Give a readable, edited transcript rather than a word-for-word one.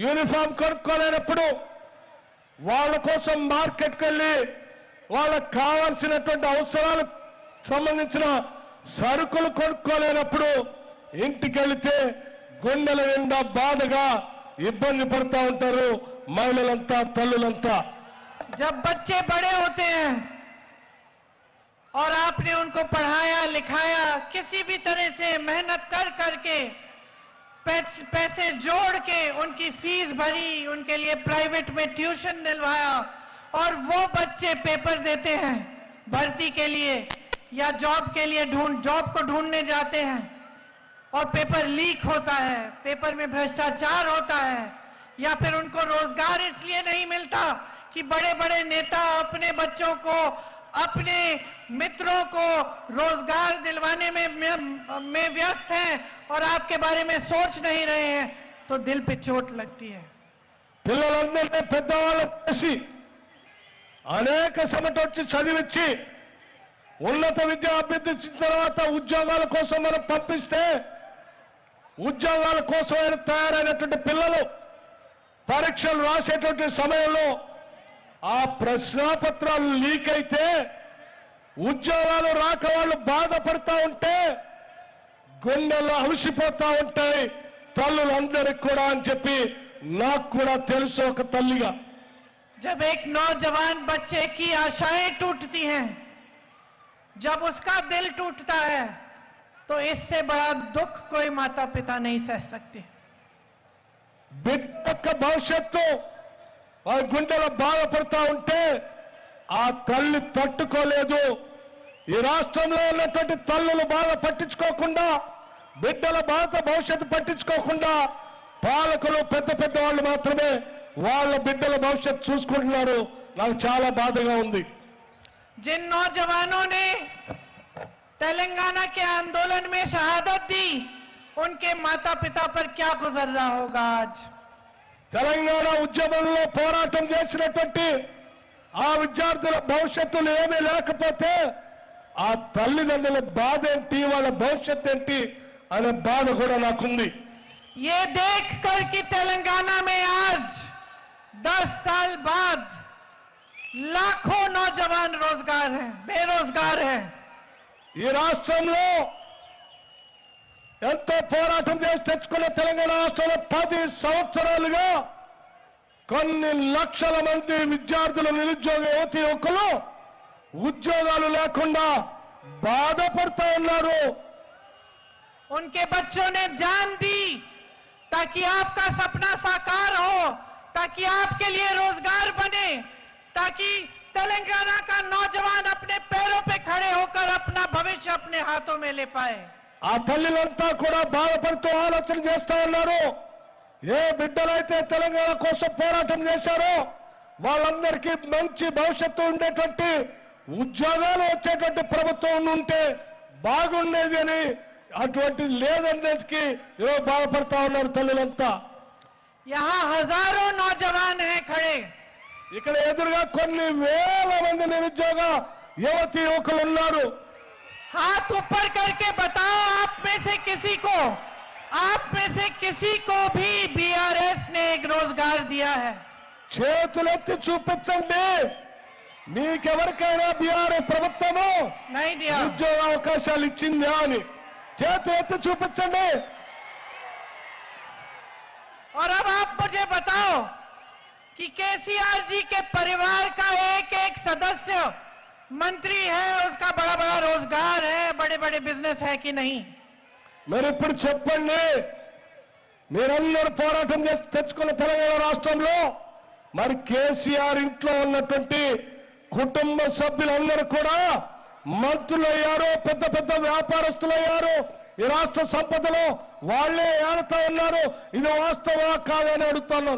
Uniform కొనుక్కోలేనప్పుడు వాళ్ళ కోసం మార్కెట్కి వెళ్ళి వాళ్ళకు కావాల్సినటువంటి అవసరాలకు సంబంధించిన సరుకులు కొనుక్కోలేనప్పుడు ఇంటికి వెళితే గుండెల నిండా బాధగా ఇబ్బంది పడుతూ ఉంటారు महिलांता तल्लुलंता। जब बच्चे बड़े होते हैं और आपने उनको पढ़ाया लिखाया, किसी भी तरह से मेहनत कर करके पैसे जोड़ के उनकी फीस भरी, उनके लिए प्राइवेट में ट्यूशन दिलवाया, और वो बच्चे पेपर देते हैं भर्ती के लिए या जॉब के लिए जॉब को ढूंढने जाते हैं और पेपर लीक होता है, पेपर में भ्रष्टाचार होता है, या फिर उनको रोजगार इसलिए नहीं मिलता कि बड़े बड़े नेता अपने बच्चों को, अपने मित्रों को रोजगार दिलवाने में व्यस्त हैं और आपके बारे में सोच नहीं रहे हैं, तो दिल पे चोट लगती है। పిల్లలందరినీ పెద్దవాళ్ళు చేసి అనేక సమటొచ్చి చదివించి ఉన్నత విద్య అభ్యసించిన తర్వాత ఉద్యోగాల కోసం మనం పంపిస్తే ఉద్యోగాల కోసం తయారైనటువంటి పిల్లలు పరీక్షలు రాసేటువంటి సమయంలో ఆ ప్రశ్నాపత్రాలు లీక్ అయితే ఉద్యోగాలు రాక వాళ్ళు బాధపడతా ఉంటే గుండెలు అలసిపోతా ఉంటాయి తల్లులందరికీ కూడా అని చెప్పి నాకు కూడా తెలుసు ఒక తల్లిగా। जब एक नौजवान बच्चे की आशाएं टूटती हैं, जब उसका दिल टूटता है, तो इससे बड़ा दुख कोई माता पिता नहीं सह सकते। బిడ్డ యొక్క భవిష్యత్తు వారి గుండెలో బాధపడతా ఉంటే ఆ తల్లి తట్టుకోలేదు। ఈ రాష్ట్రంలో ఉన్నటువంటి తల్లులు బాధ పట్టించుకోకుండా, బిడ్డల బాధ భవిష్యత్తు పట్టించుకోకుండా పాలకులు పెద్ద పెద్ద వాళ్ళు మాత్రమే వాళ్ళ బిడ్డల భవిష్యత్తు చూసుకుంటున్నారు। నాకు చాలా బాధగా ఉంది। जिन नौजवानों ने तेलंगाना के आंदोलन में शहादत दी, उनके माता पिता पर क्या गुजर रहा होगा आज। తెలంగాణ ఉద్యమంలో పోరాటం చేసినటువంటి ఆ విద్యార్థుల భవిష్యత్తులు ఏమీ లేకపోతే ఆ తల్లిదండ్రుల బాధ ఏంటి, వాళ్ళ భవిష్యత్తు ఏంటి అనే బాధ కూడా నాకుంది। ये देख कर कि तेलंगाना में आज 10 साल बाद लाखों नौजवान रोजगार हैं, बेरोजगार हैं। ఈ రాష్ట్రంలో ఎంతో పోరాటం చేసి తెచ్చుకున్న తెలంగాణ రాష్ట్రంలో 10 సంవత్సరాలుగా కొన్ని లక్షల మంది విద్యార్థులు, నిరుద్యోగ యువతి యువకులు ఉద్యోగాలు లేకుండా బాధపడుతూ ఉన్నారు। उनके बच्चों ने जान दी ताकि आपका सपना साकार हो, ताकि आपके लिए रोजगार बने, ताकि तेलंगाना का नौजवान अपने पैरों पे खड़े होकर अपना भविष्य अपने हाथों में ले पाए। ఆ తల్లులంతా కూడా బాధపడుతూ ఆలోచన చేస్తా ఉన్నారు। ఏ బిడ్డలైతే తెలంగాణ కోసం పోరాటం చేశారో వాళ్ళందరికీ మంచి భవిష్యత్తు ఉండేటువంటి ఉద్యోగాలు వచ్చేటువంటి ప్రభుత్వం ఉంటే బాగుండేది అని, అటువంటి లేదనేకి ఏదో బాధపడతా ఉన్నారు తల్లులంతా। यहाँ हजारों नौजवान हैं खड़े, ఇక్కడ ఎదురుగా కొన్ని వేల మంది నిరుద్యోగ యువతి యువకులు ఉన్నారు। हाथ ऊपर करके बताओ, आप में से किसी को भी बीआरएस ने एक रोजगार दिया है। చేతులెత్తి చూపించండి, మీకెవరికైనా బీఆర్ఎస్ ప్రభుత్వము नहीं दिया। ఉద్యోగ అవకాశాలు ఇచ్చిందా అని చేతులెత్తి చూపించండి। और अब आप मुझे बताओ कि केसीआर जी के परिवार का एक एक सदस्य मंत्री है, उसका बड़ा बड़ा रोजगार है, बड़े बड़े बिजनेस है कि नहीं। మరి ఇప్పుడు చెప్పండి, మీరందరూ పోరాటం చేసి తెచ్చుకున్న తెలంగాణ రాష్ట్రంలో మరి కేసీఆర్ ఇంట్లో ఉన్నటువంటి కుటుంబ సభ్యులందరూ కూడా మంత్రులయ్యారు, పెద్ద పెద్ద వ్యాపారస్తులయ్యారు, ఈ రాష్ట్ర సంపదలో వాళ్లే ఏడుతా ఉన్నారు। ఇది వాస్తవా కాదని అడుగుతున్నాను।